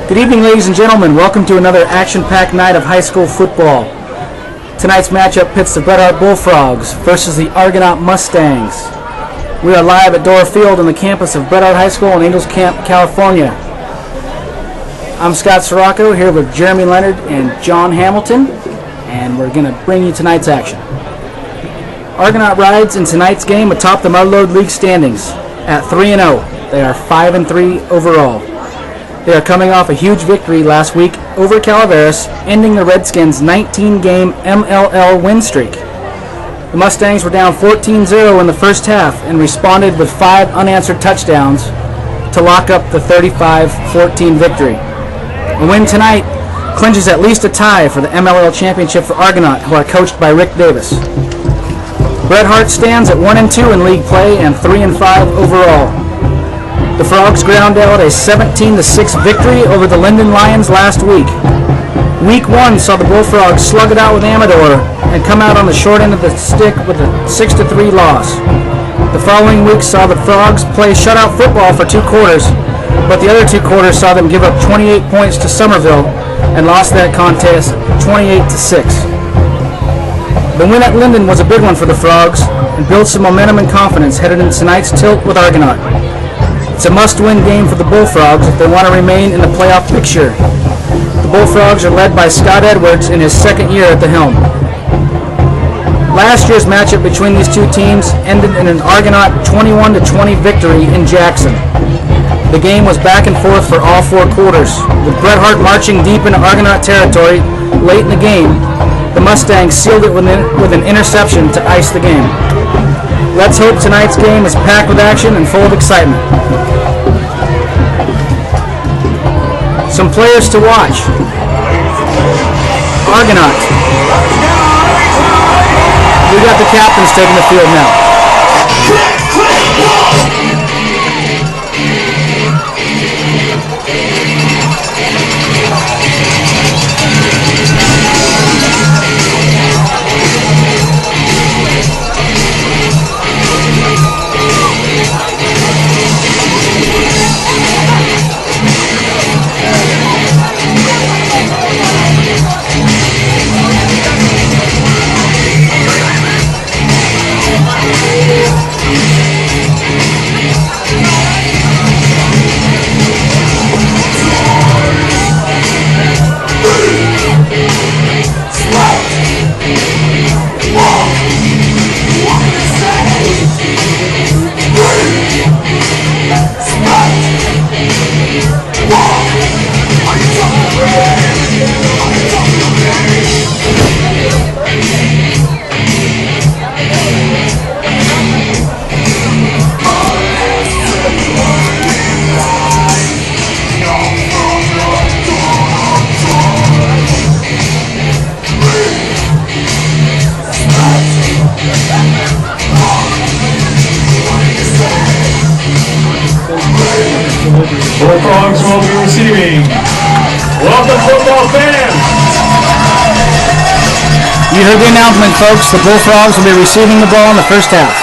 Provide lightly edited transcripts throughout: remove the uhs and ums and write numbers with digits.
Good evening, ladies and gentlemen. Welcome to another action-packed night of high school football. Tonight's matchup pits the Bret Harte Bullfrogs versus the Argonaut Mustangs. We are live at Dorr Field on the campus of Bret Harte High School in Angels Camp, California. I'm Scott Sirocco here with Jeremy Leonard and John Hamilton, and we're going to bring you tonight's action. Argonaut rides in tonight's game atop the Mudload League standings at 3-0. They are 5-3 overall. They are coming off a huge victory last week over Calaveras, ending the Redskins' 19-game MLL win streak. The Mustangs were down 14-0 in the first half and responded with 5 unanswered touchdowns to lock up the 35-14 victory. A win tonight clinches at least a tie for the MLL championship for Argonaut, who are coached by Rick Davis. Bret Harte stands at 1-2 in league play and 3-5 overall. The Frogs ground out a 17-6 victory over the Linden Lions last week. Week 1 saw the Bullfrogs slug it out with Amador and come out on the short end of the stick with a 6-3 loss. The following week saw the Frogs play shutout football for 2 quarters, but the other 2 quarters saw them give up 28 points to Somerville and lost that contest 28-6. The win at Linden was a big one for the Frogs and built some momentum and confidence headed into tonight's tilt with Argonaut. It's a must-win game for the Bullfrogs if they want to remain in the playoff picture. The Bullfrogs are led by Scott Edwards in his second year at the helm. Last year's matchup between these two teams ended in an Argonaut 21-20 victory in Jackson. The game was back and forth for all 4 quarters, with Bret Harte marching deep into Argonaut territory late in the game. The Mustangs sealed it with an interception to ice the game. Let's hope tonight's game is packed with action and full of excitement. Some players to watch. Argonaut. We got the captains taking the field now. Bullfrogs will be receiving. Welcome, football fans. You heard the announcement, folks. The Bullfrogs will be receiving the ball in the first half.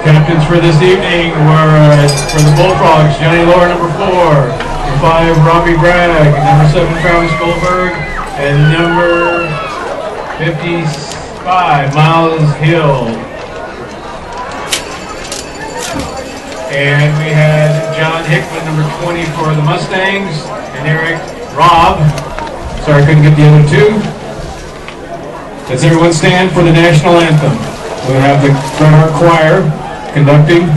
Captains for this evening were for the Bullfrogs, Johnny Lohr, number 4, number 5, Robbie Bragg, number 7, Travis Goldberg, and number 55, Miles Hill. And we had John Hickman, number 20 for the Mustangs, and Eric Robb. Sorry, I couldn't get the other 2. Let's everyone stand for the national anthem. We'll have the Bret Harte Choir conducting.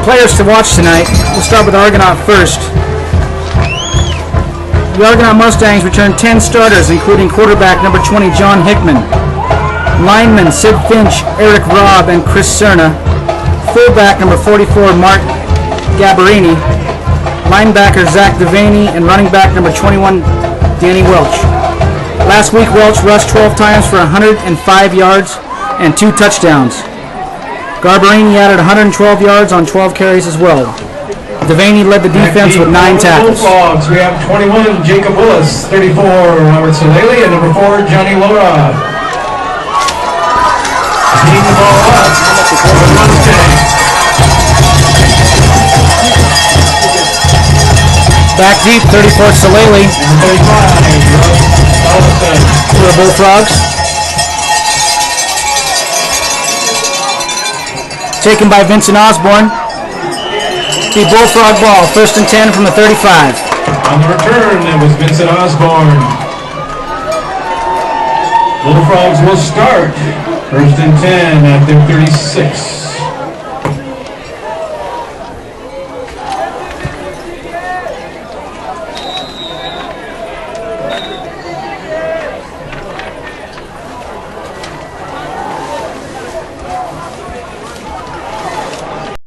players to watch tonight. We'll start with Argonaut first. The Argonaut Mustangs returned 10 starters, including quarterback number 20, John Hickman, linemen Sid Finch, Eric Robb, and Chris Cerna, fullback number 44, Mark Gabarini, linebacker Zach Devaney, and running back number 21, Danny Welch. Last week, Welch rushed 12 times for 105 yards and 2 touchdowns. Garbarini added 112 yards on 12 carries as well. Devaney led the defense with 9 tackles. Bullfrogs, we have 21, Jacob Willis, 34, Robert Solele, and number 4, Johnny Lora. Team the ball up for the Mustangs. Back deep, 34, Solele. Number 35, Allison. For the Bullfrogs. Taken by Vincent Osborne. The Bullfrog ball, 1st and 10 from the 35. On the return, that was Vincent Osborne. Bullfrogs will start 1st and 10 at their 36.